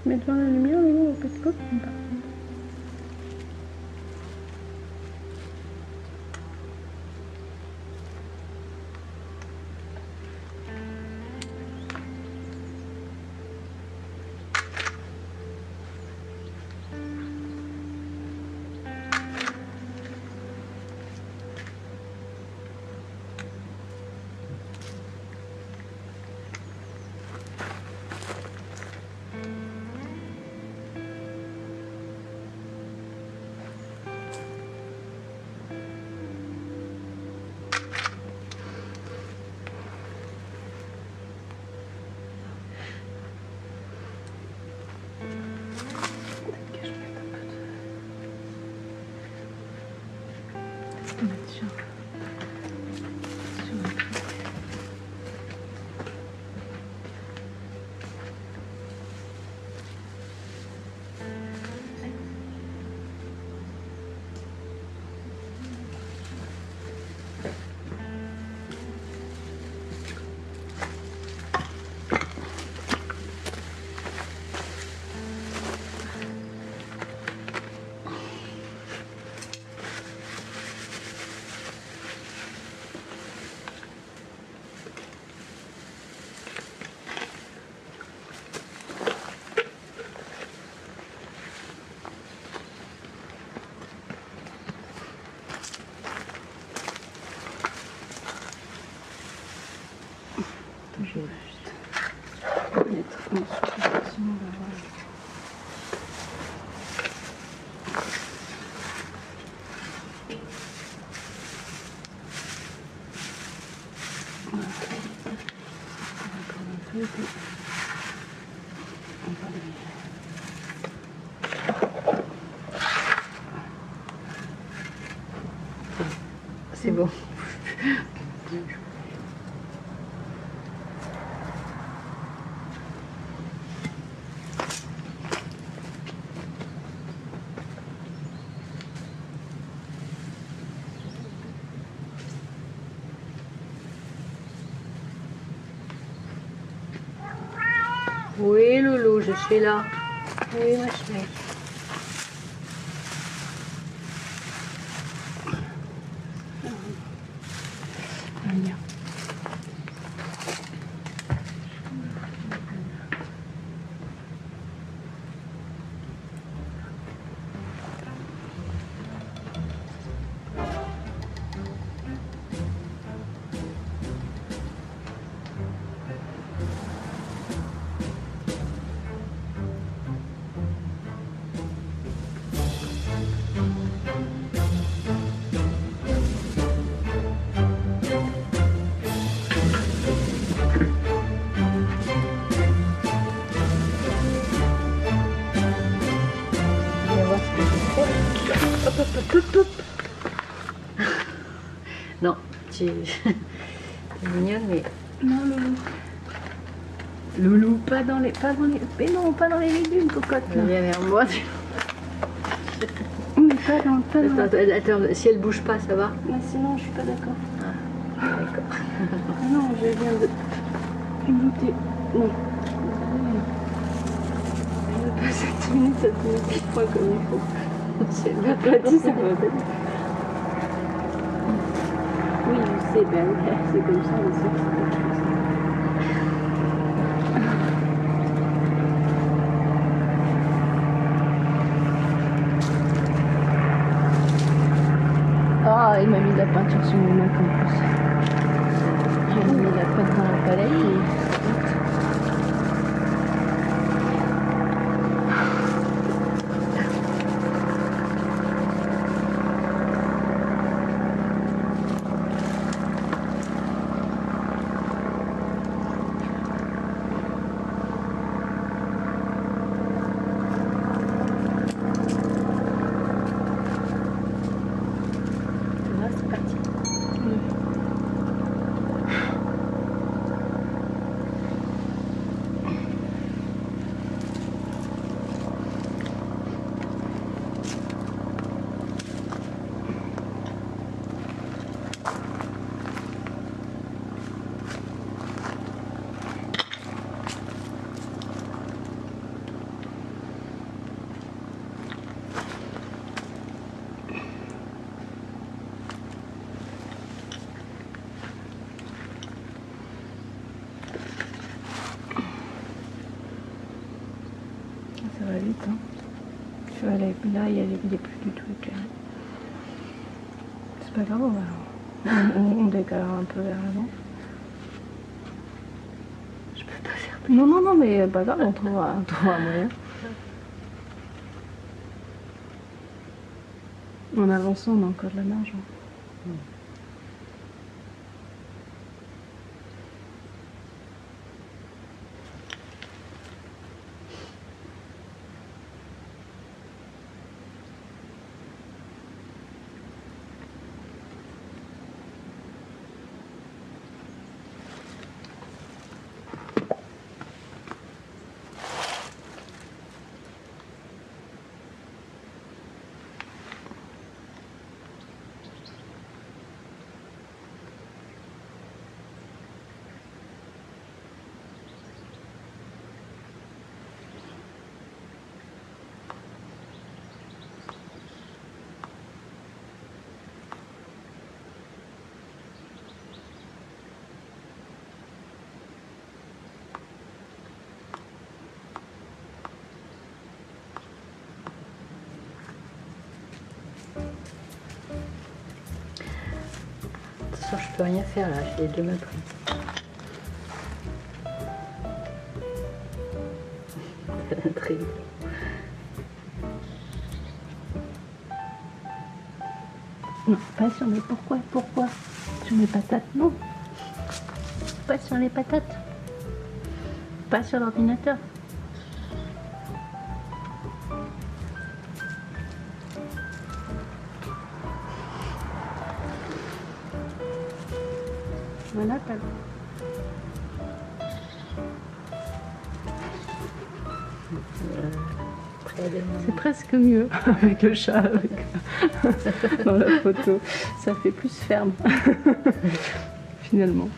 se met devant la lumière, Loulou, au petit coq, par contre. Je vais juste mettre en suspension, on va voir. Voilà. Encore un peu, puis on va le... C'est bon. Oui, Loulou, je suis là. Oui, ma chérie. Viens. Non, tu es mignonne, mais... Non, Loulou. Loulou, pas dans les... Mais non, pas dans les légumes, cocotte. Viens vers moi. Mais pas dans... Attends, si elle bouge pas, ça va? Mais sinon, je suis pas d'accord. Ah, d'accord. Non, je viens de goûter. Non. Je passe 7 minutes, ça te met petit point comme il faut. C'est pas dit, ça va pas. Oui, je sais, ben, c'est comme ça, mais c'est comme ça. Ah, il m'a mis de la peinture sur mon mac en plus. J'ai mis la peinture dans la palette et... va vite. Hein. Tu vois, là, il est plus du tout éclairé. C'est pas grave, on décale un peu vers l'avant. Je peux pas faire plus. Non, mais pas grave, on trouvera un moyen. En avançant, on a encore de la marge. Hein. Je peux rien faire là, j'ai les deux mains prises. C'est l'intrigue. Non, pas sur les pourquoi sur les patates, non. Pas sur les patates. Pas sur l'ordinateur. Voilà, t'as... C'est presque mieux avec le chat dans la photo. Ça fait plus ferme finalement.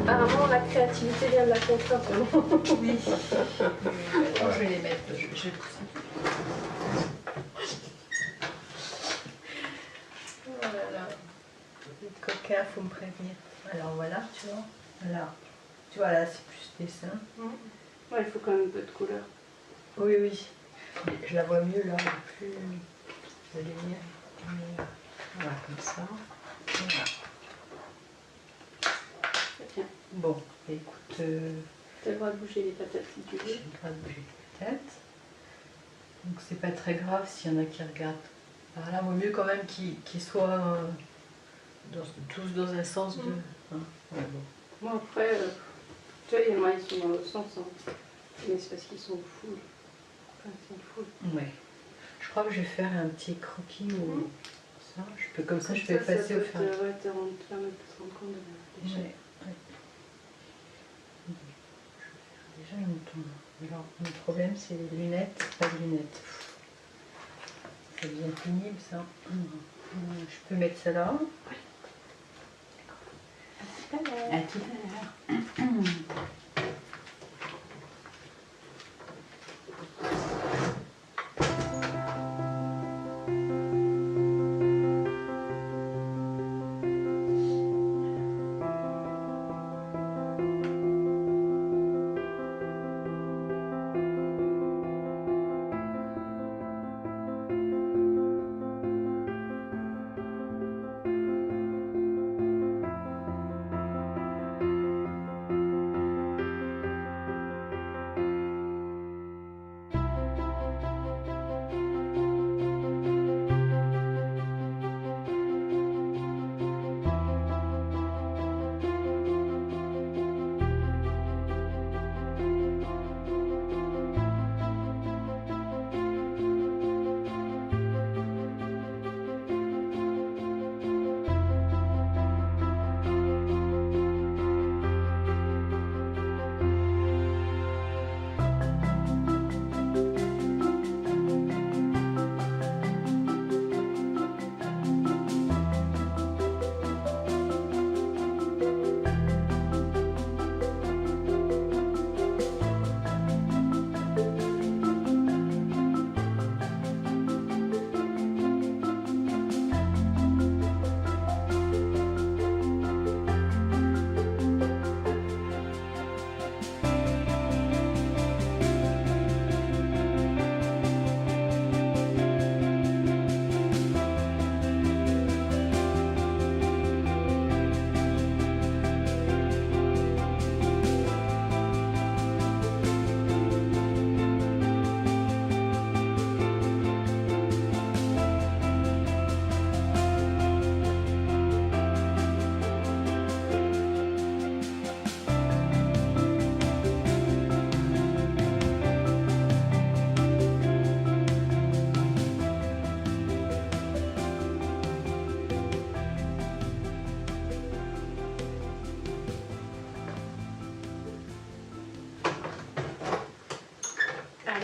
Apparemment, la créativité vient de la contrainte. Oui. Je vais les mettre. Je vais pousser. Oh là là. Les coquins, faut me prévenir. Alors voilà, tu vois. Voilà. Tu vois, là, c'est plus dessin. Ouais, il faut quand même un peu de couleur. Oui, oui. Je la vois mieux là, plus de lumière. Voilà, comme ça. Voilà. Bon, écoute... Tu as le droit de bouger les patates si tu veux. J'ai le droit de bouger les patates. Donc c'est pas très grave s'il y en a qui regardent. Alors là, il vaut mieux quand même qu'ils soient tous dans un sens de... Hein. Ouais, bon. Moi après, tu vois, il y en a qui sont dans l'autre sens. Hein. Mais c'est parce qu'ils sont full. Enfin, ils sont full. Ouais. Je crois que je vais faire un petit croquis ou... Ça, je peux, comme ça, je peux effacer au fur et à mesure. Ouais, te permettre de te rendre compte de la déchet. Ouais. Déjà, il me tombe. Alors, le problème, c'est les lunettes, pas de lunettes. Ça devient pénible, ça. Je peux mettre ça là. Oui. À tout à l'heure. À tout à l'heure.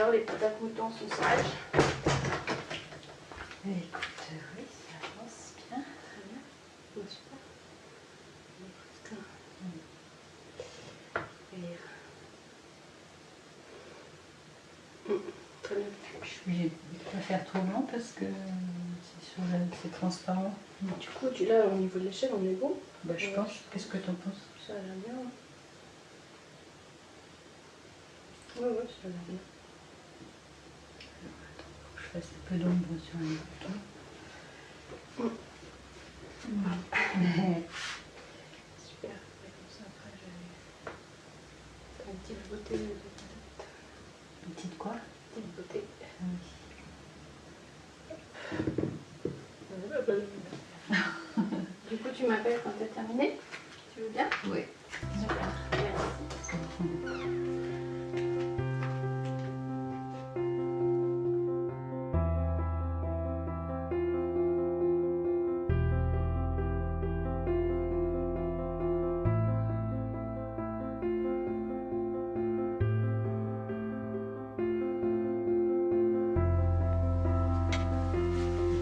alors, les patates moutons sont sages? Écoute, oui, ça avance bien. Très bien. Bon, super. Très bien. Je suis obligée de pas faire trop blanc parce que c'est transparent. Du coup, là, au niveau de l'échelle, on est bon. Bah, je pense. Qu'est-ce que tu en penses? Ça a l'air bien. Ouais, ouais, ça a l'air bien. Attends, faut que je fasse un peu d'ombre sur les boutons. Super. Et comme ça, après, j'ai une petite beauté de patates. Une petite quoi? Une petite beauté. Oui. Du coup, tu m'appelles quand tu as terminé? Tu veux bien? Oui. Super. Merci.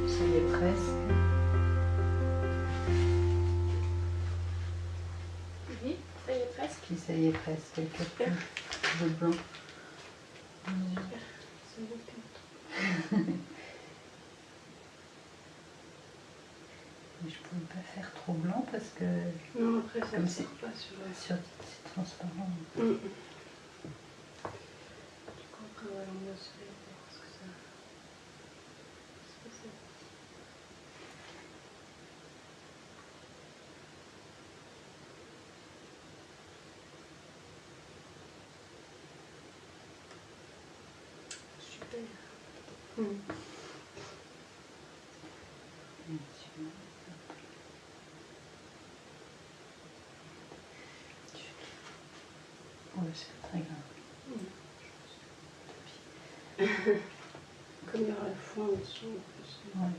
Ça y est presque. Oui, ça y est presque. Puis ça y est presque. Quelques touches de blanc. Super. C'est bon. Mais je pouvais pas faire trop blanc parce que Non, après, ça comme ne c'est sort pas sur la... c'est transparent. Du coup, après, ouais, on va se faire parce que ça... C'est pas ça. Super. Ouais, c'est pas très grave. Comme il y aura le fond en dessous, en plus. Ouais.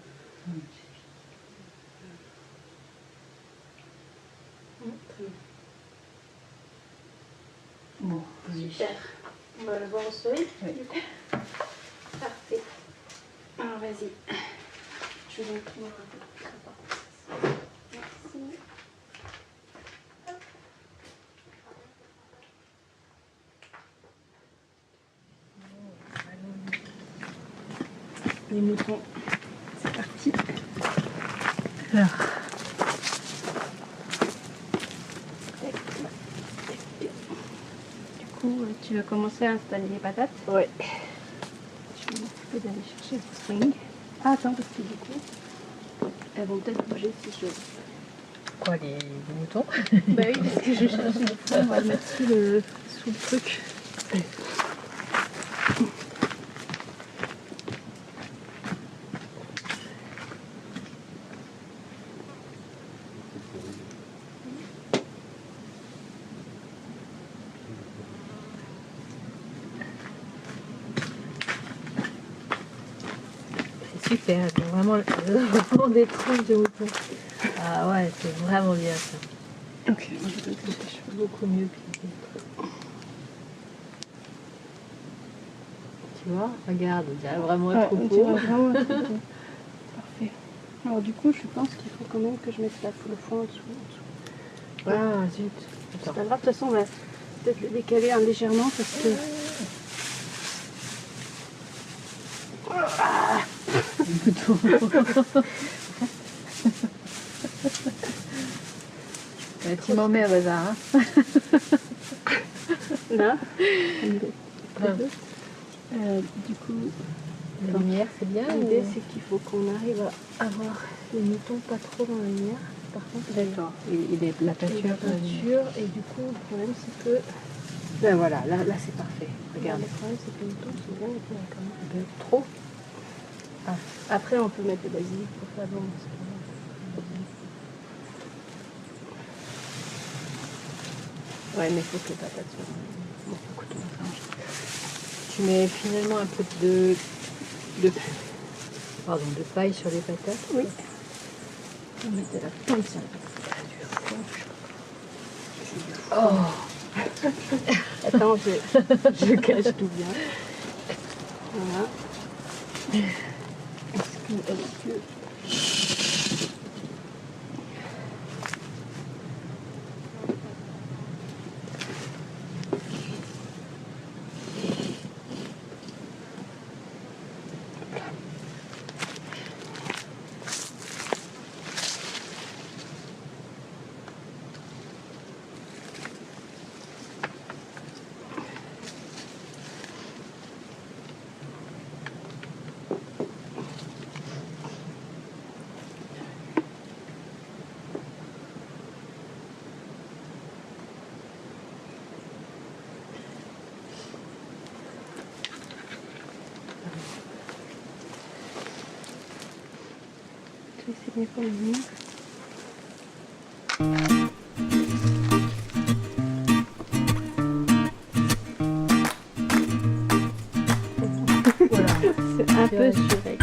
Très bien. Bon, oui. Super. On va le voir au soleil, Oui. du coup. Parfait. Alors, vas-y. Je vais tout voir un peu. Merci. Les moutons, c'est parti. Alors, Du coup, tu vas commencer à installer les patates. ouais. Je vais m'occuper d'aller chercher le string. Ah, attends, parce que du coup, elles vont peut-être bouger si je... Quoi, les moutons? Bah oui, parce que je cherche le fond, on va le mettre sous le truc. C'est super, c'est vraiment des trucs de moutons. Ah ouais, c'est vraiment bien ça. Ok, moi je vais te chercher. Beaucoup mieux que les autres. Tu vois, regarde, on dirait vraiment un Ouais, on troupeau. dirait vraiment un troupeau. Parfait. Alors du coup, je pense qu'il faut quand même que je mette le fond en dessous. Ah zut. C'est pas grave, de toute façon, on va peut-être le décaler légèrement parce que... Tu m'en mets au hasard. Hein. Là. Du coup, La lumière, c'est bien. l'idée c'est qu'il faut qu'on arrive à avoir les moutons pas trop dans la lumière. Par contre, D'accord. Il est la peinture. Et du coup, le problème c'est que... Ben voilà, là c'est parfait. Regarde. Le problème c'est que les moutons sont bien épais quand même. Un peu trop. Ah. Après, on peut mettre le basilic pour faire bon. Ouais, mais il faut que les patates soient... Bon, écoute, on va faire. Tu mets finalement un peu de paille sur les patates. Oui. On mettait la pointe sur la Oh. Attends, je cache tout bien. Voilà. Est-ce que... C'est bien comme lui. Voilà. C'est un peu surveillé.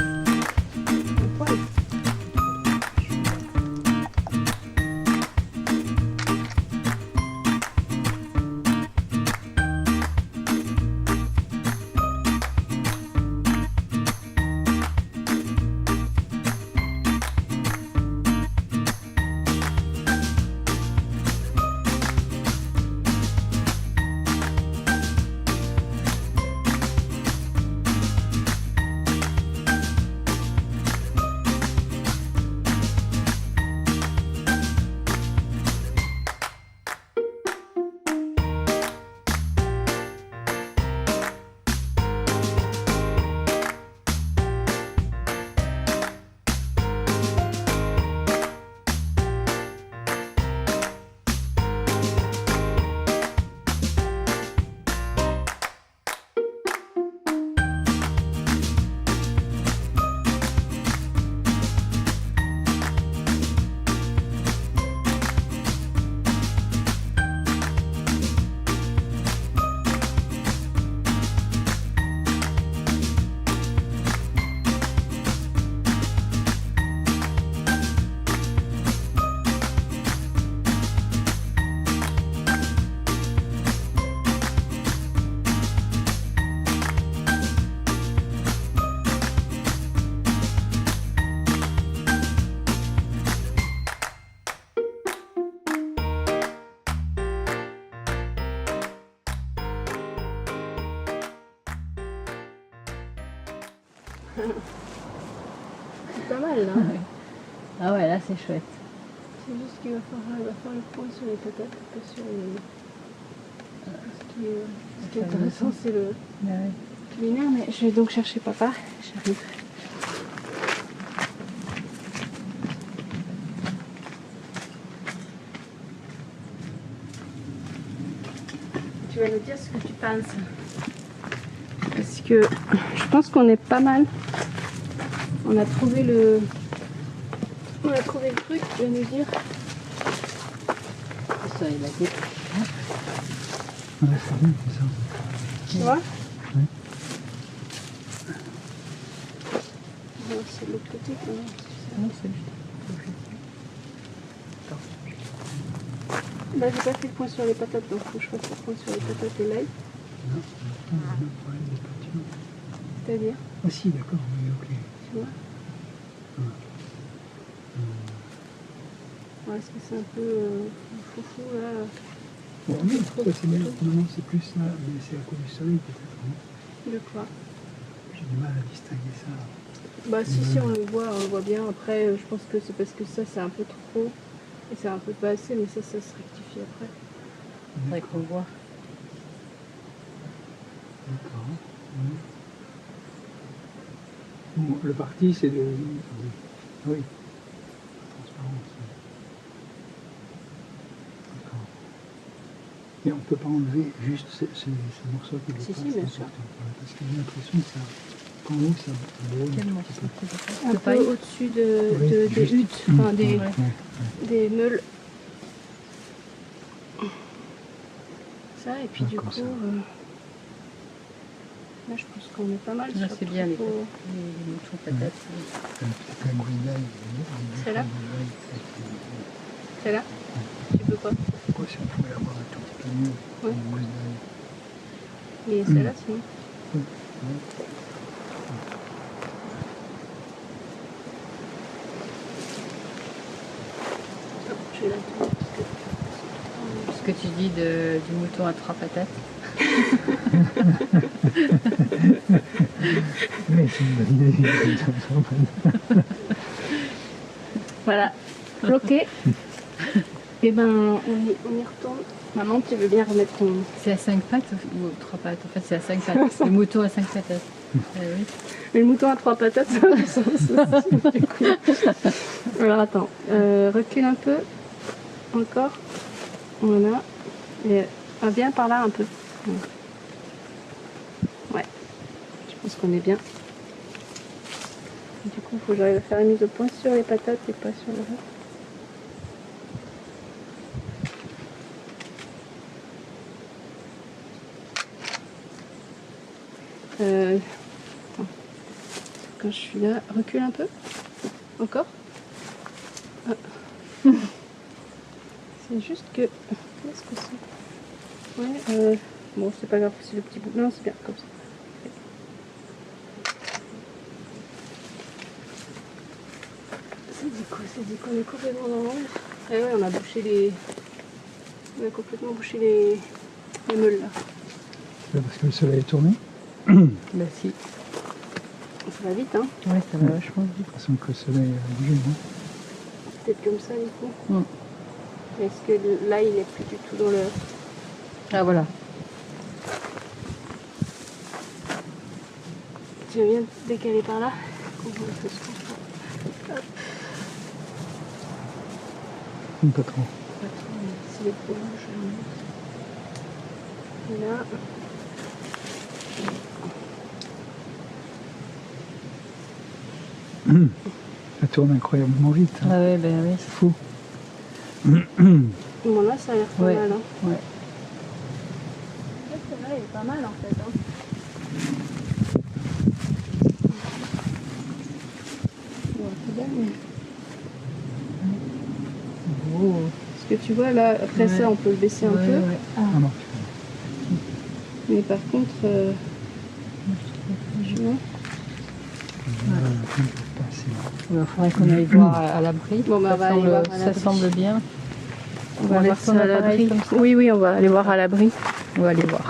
C'est pas mal là. Ah ouais, là c'est chouette. C'est juste qu'il va falloir le point sur les patates, pas sur les... Ce qui est intéressant, c'est le culinaire, mais je vais donc chercher papa. J'arrive. Tu vas nous dire ce que tu penses. Parce que je pense qu'on est pas mal. On a trouvé le truc, tu vas nous dire. Ça, il a dit. Ouais, c'est bien, c'est ça. Tu vois? Oui. C'est de l'autre côté quand même. Non, c'est juste. Là, j'ai pas fait le point sur les patates, donc il faut que je fasse le point sur les patates et l'ail. Non, on a le même problème de peinture. C'est-à-dire? Ah si, d'accord, oui, ok. Tu vois? Ouais, est-ce que c'est un peu foufou là? Bon, non, ça c'est bien. Non, c'est plus ça, mais c'est à cause du soleil peut-être. Non, De quoi? j'ai du mal à distinguer ça. Bah si, on le voit bien. Après, je pense que c'est parce que ça c'est un peu trop et c'est un peu pas assez, mais ça se rectifie après. Faudrait qu'on voit. D'accord. Oui. Bon, le parti c'est de... Oui. Transparence. D'accord. Et on ne peut pas enlever juste ces morceaux qui dépassent. Si, bien sûr. Parce que j'ai l'impression que ça... Qu'en haut ça brûle. Quel morceau qui dépasse? Un peu au-dessus Oui, des juste. huttes, enfin des, Ouais. des meules. Ça, et puis du D'accord, coup, ça. là je pense qu'on est pas mal. Là, sur c'est le bien les propos. moutons patates. C'est un grisaille. Celle-là? Celle-là? Tu veux quoi? Pourquoi si on pouvait avoir un tout petit peu mieux? Ouais. Un grisaille. Et celle-là sinon? Oui. que tu dis du mouton à 3 patates? Oui, c'est une bonne idée. Voilà, bloqué. Et ben, on y retourne. Maman, tu veux bien remettre ton... C'est à 5 pattes ou 3 pattes? En fait, c'est à 5 pattes. Le mouton à 5 patates. Oui. Mais le mouton à 3 patates, ça a du sens aussi, du coup. Alors attends, recule un peu. Encore. Voilà. Et viens par là un peu. Ouais. Je pense qu'on est bien. Du coup, il faut que j'arrive à faire une mise au point sur les patates et pas sur le reste. Attends. Quand je suis là, recule un peu. Encore. Ah. C'est juste que... Qu'est-ce que c'est? Ouais, bon, c'est pas grave, c'est le petit bout. Non, c'est bien, comme ça. C'est dit qu'on est complètement dans l'ombre. Et ouais, on a bouché les... On a complètement bouché les meules, là. C'est parce que le soleil est tourné. Bah si. Ça va vite, hein? Ouais, ça va vachement J'ai vite. l'impression que le soleil a bougé, non? Peut-être comme ça, du coup. Mm. Est-ce que là, il est plus du tout dans le... Ah voilà. Tu viens de décaler par là? On va un peu se concentrer. Pas trop. C'est les trop rouges. Et là... Ça tourne incroyablement vite. Hein. Ah ouais, ben oui. C'est fou. Bon, là, ça a l'air pas Ouais. mal, hein? Ouais. Celle-là, elle est pas mal, en fait, hein? Ouais, c'est bien, mais... Oh. Parce que tu vois, là, après Ouais. ça, on peut le baisser un Ouais, peu. ouais. Ah non. Mais par contre, tu vois... Il faudrait qu'on aille voir à l'abri. Bon, bah, on va aller voir à Ça l'abri. semble bien. On va laisser voir son ça à appareil l'abri. comme ça. Oui, oui, on va aller voir à l'abri. On va aller voir.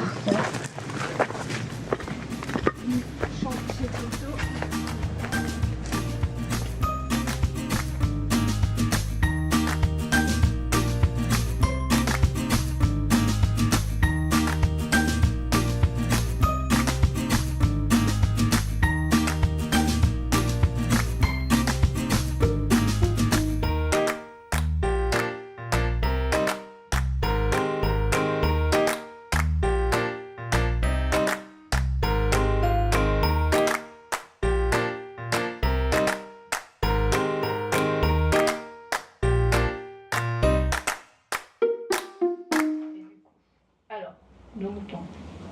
Alors, le mouton,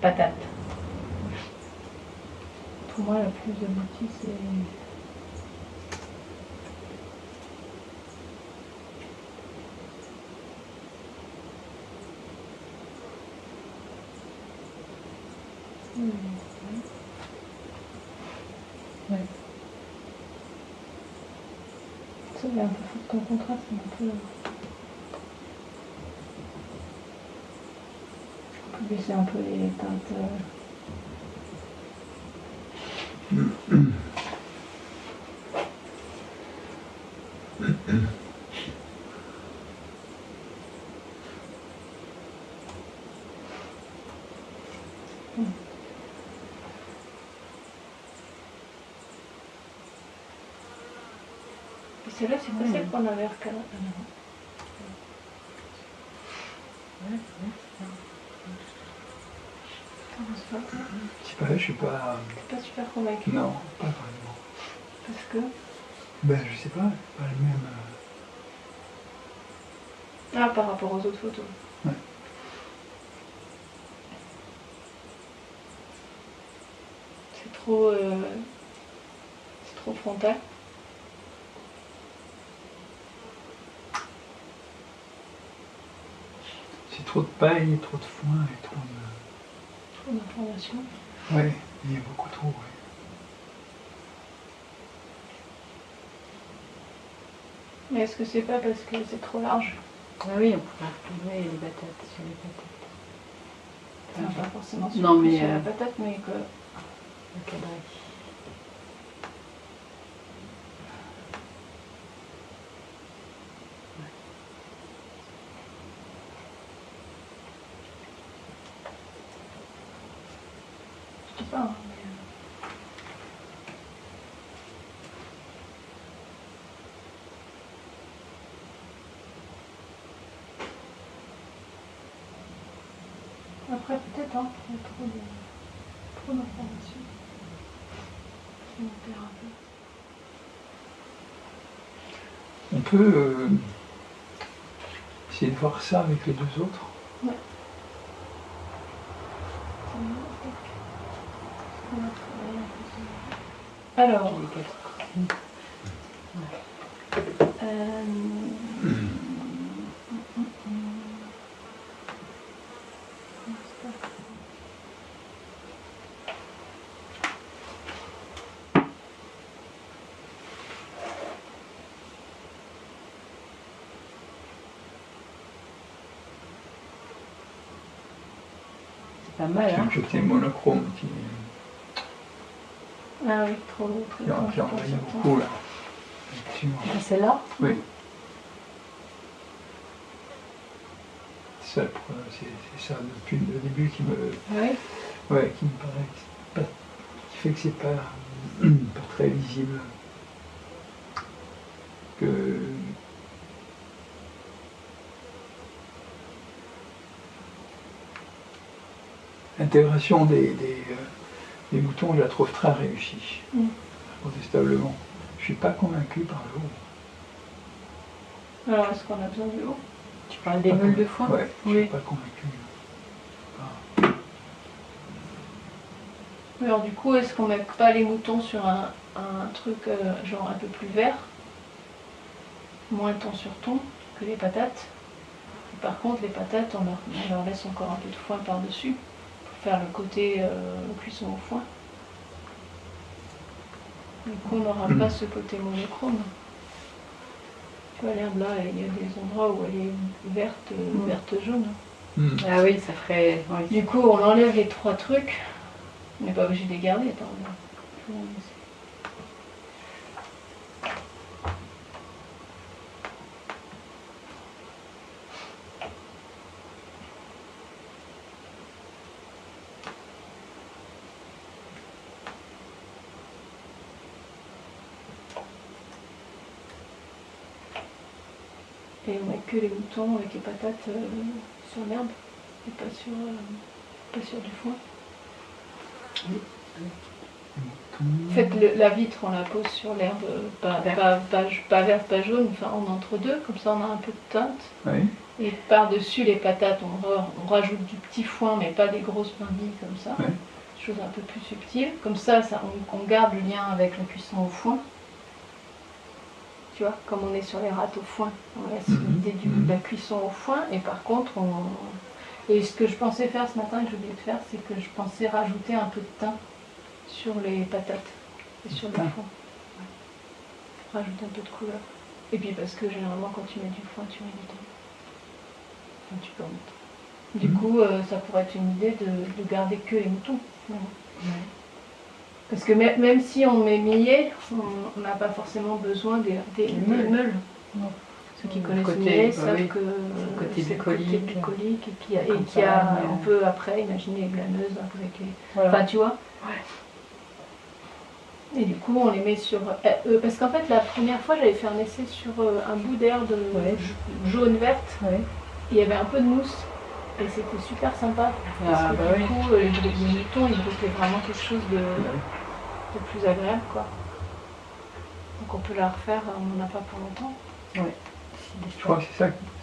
patate. Pour moi, la plus aboutie, c'est... Ouais. Ça, il est un peu fort comme contraste, mais un peu... On peut baisser un peu les teintes. Et celle-là, c'est pas celle qu'on avait recalée. Je sais pas, je suis pas... T'es pas super convaincu. Non, pas vraiment. Parce que... Ben, je sais pas, pas le même... Ah, par rapport aux autres photos. Ouais. C'est trop frontal. C'est trop de paille, trop de foin et trop de... Trop d'informations. Ouais, il y a beaucoup trop, ouais. Mais est-ce que c'est pas parce que c'est trop large? Ah oui, on pourrait retrouver les patates sur les patates. Enfin, pas forcément sur, Non, mais, sur la patate, mais que... Le cadré. Je sais pas, hein, mais... Après, peut-être, hein, il y a trop d'informations. Je vais monter un peu. On peut essayer de voir ça avec les deux autres. Ouais. Alors, c'est pas mal, hein. C'est le côté monochrome qui ah oui, trop envoyé beaucoup là. Ah, celle-là? Oui. C'est ça depuis le début qui me, Oui. ouais, qui me paraît qui fait que c'est pas très lisible. Que l'intégration des moutons, je la trouve très réussie, incontestablement. Je ne suis pas convaincu par le haut. Alors, est-ce qu'on a besoin du haut? Tu parles des meules de foin? Ouais, je ne Oui. suis pas convaincu. Alors du coup, est-ce qu'on met pas les moutons sur un truc genre un peu plus vert, moins ton sur ton que les patates? Et par contre, les patates, on leur laisse encore un peu de foin par-dessus pour faire le côté cuisson au foin. Du coup, on n'aura pas ce côté monochrome. Tu vois, l'herbe là, il y a des endroits où elle est verte, verte-jaune. Ah oui, ça ferait... Oui. Du coup, on enlève les trois trucs. On n'est pas obligé de les garder, attends. Et on met que les moutons avec les patates sur l'herbe et pas sur du foin. Faites la vitre, on la pose sur l'herbe, pas verte, pas jaune, enfin en entre-deux, comme ça on a un peu de teinte. Oui. Et par-dessus les patates, on rajoute du petit foin, mais pas des grosses brindilles comme ça. Oui. Des choses un peu plus subtiles. Comme ça, on garde le lien avec la cuisson au foin. Tu vois, comme on est sur les râtes au foin, on laisse l'idée de la cuisson au foin. Et par contre, et ce que je pensais faire ce matin, et que j'ai oublié de faire, c'est que je pensais rajouter un peu de thym sur les patates et sur le foin. Ouais. Pour rajouter un peu de couleur. Et puis parce que généralement quand tu mets du foin, tu mets du thym. Enfin, tu peux en mettre. Du coup, ça pourrait être une idée de garder que les moutons. Ouais. Parce que même si on met millet, on n'a pas forcément besoin des meules. Non. Ceux qui connaissent le millet savent que c'est le côté bucolique. Et puis on peut après imaginer les glaneuses avec les... Voilà. Enfin, tu vois. Ouais. Et du coup, on les met sur... parce qu'en fait, la première fois, j'avais fait un essai sur un bout d'herbe jaune-verte. Ouais. Il y avait un peu de mousse. Et c'était super sympa. Parce que du coup, les moutons, ils brûlaient vraiment quelque chose de plus agréable, quoi. Donc on peut la refaire, on n'en a pas pour longtemps. Ouais. Je crois que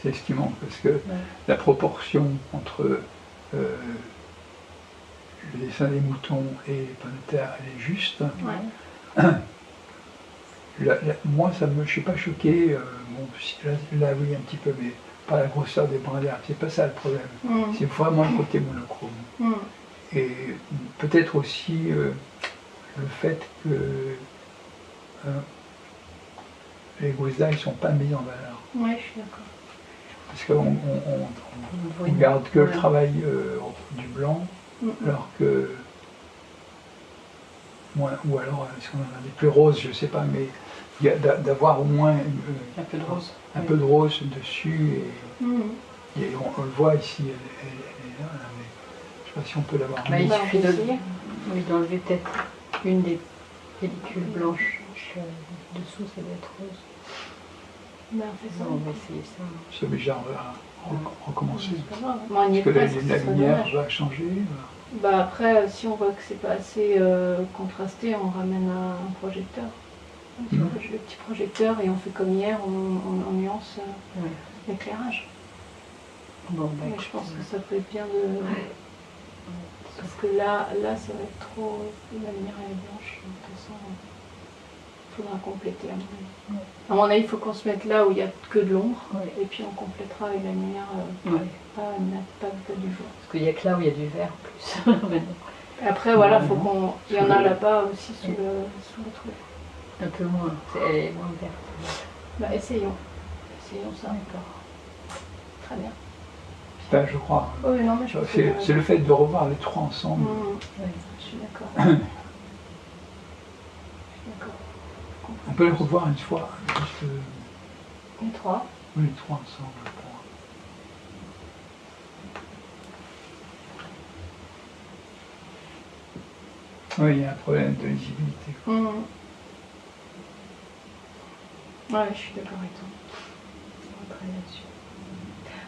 c'est ce qui manque, parce que la proportion entre le dessin des moutons et les pommes de terre, elle est juste. Ouais. Moi, je ne suis pas choqué, bon, là oui un petit peu, mais pas la grosseur des brins d'herbe, c'est pas ça le problème. C'est vraiment le côté monochrome. Et peut-être aussi le fait que les gousses d'ail ne sont pas mis en valeur. Oui, je suis d'accord. Parce qu'on garde que le travail du blanc, alors que... ou alors, est-ce qu'on en a des plus roses, je ne sais pas, mais d'avoir au moins un peu de rose. Un peu de rose dessus. Et on le voit ici, elle est là, mais je ne sais pas si on peut l'avoir. Il suffit d'enlever peut-être une des pellicules blanches. Dessous, ça doit être rose. Ben, on fait ça. On va essayer ça. C'est obligé à recommencer. Parce que la lumière va changer. Bah après, si on voit que c'est pas assez contrasté, on ramène un projecteur. Le petit projecteur et on fait comme hier, on nuance l'éclairage. Bon, je pense que ça peut être bien de... Parce que là, ça va être trop... La lumière elle est blanche, de toute façon, il faudra compléter à mon avis. À mon avis, il faut qu'on se mette là où il n'y a que de l'ombre, et puis on complétera avec la lumière, pas du jour. Parce qu'il n'y a que là où il y a du vert en plus. Et après, voilà, faut qu'on... Il y en a là-bas aussi sous le truc. Un peu moins, elle est moins verte. Bah, essayons ça. D'accord. Très bien. Ben, je crois. Oui, non, mais c'est le fait de revoir les trois ensemble. Je suis d'accord. On peut les revoir une fois, juste... Les trois? Oui, les trois ensemble. Oui, il y a un problème de lisibilité. Ouais, je suis d'accord avec toi. On va travailler là-dessus.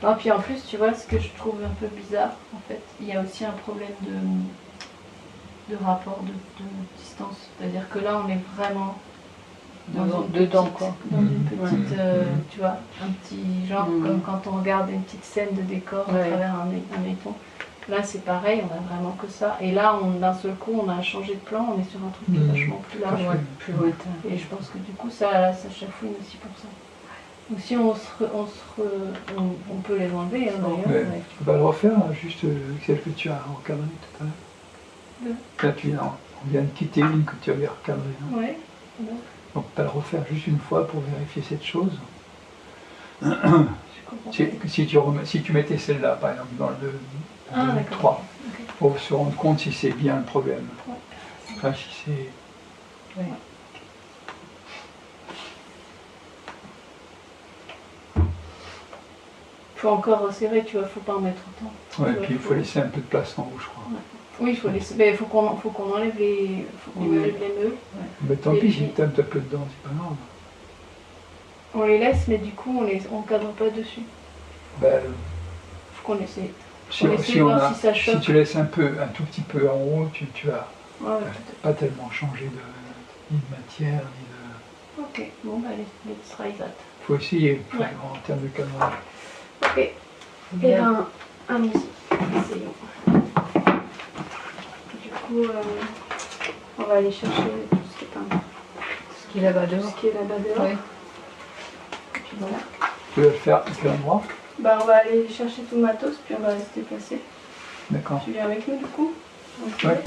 Ah, puis en plus, tu vois, ce que je trouve un peu bizarre, en fait, il y a aussi un problème de rapport de distance. C'est-à-dire que là, on est vraiment dedans, quoi. Dans une petite, tu vois, un petit genre, comme quand on regarde une petite scène de décor à travers un éton. Là, c'est pareil, on a vraiment que ça. Et là, d'un seul coup, on a changé de plan, on est sur un truc qui est vachement plus large, plus lointain. Et je pense que du coup, ça chafouine aussi pour ça. Donc si on peut les enlever, hein, d'ailleurs. On va le refaire, juste celle que tu as recadrée tout à l'heure. Là, on vient de quitter une que tu avais recadrée. Oui. Donc on peut le refaire juste une fois pour vérifier cette chose. Si tu mettais celle-là, par exemple, dans le 3, pour se rendre compte si c'est bien le problème. Enfin, si c'est... Il faut encore resserrer, tu vois, faut pas en mettre autant. Ouais, et puis il faut laisser un peu de place en haut, je crois. Oui, il faut laisser. Mais il faut qu'on enlève les nœuds. Mais tant pis, si tu as un peu dedans, c'est pas grave. On les laisse, mais du coup, on cadre pas dessus. Ben, faut qu'on essaie. Si tu laisses un tout petit peu en haut, tu vas pas tellement changer ni de matière, ni de... Ok, bon bah let's try that. Il faut essayer en termes de cadrage. Ok, et bien, allons-y, essayons. Du coup, on va aller chercher tout ce qui est là-bas dehors. Tout ce qui est là-bas dehors. Oui. Et puis voilà. Tu veux le faire à quel endroit? Bah on va aller chercher tout le matos, puis on va se déplacer. D'accord. Tu viens avec nous du coup? Ouais.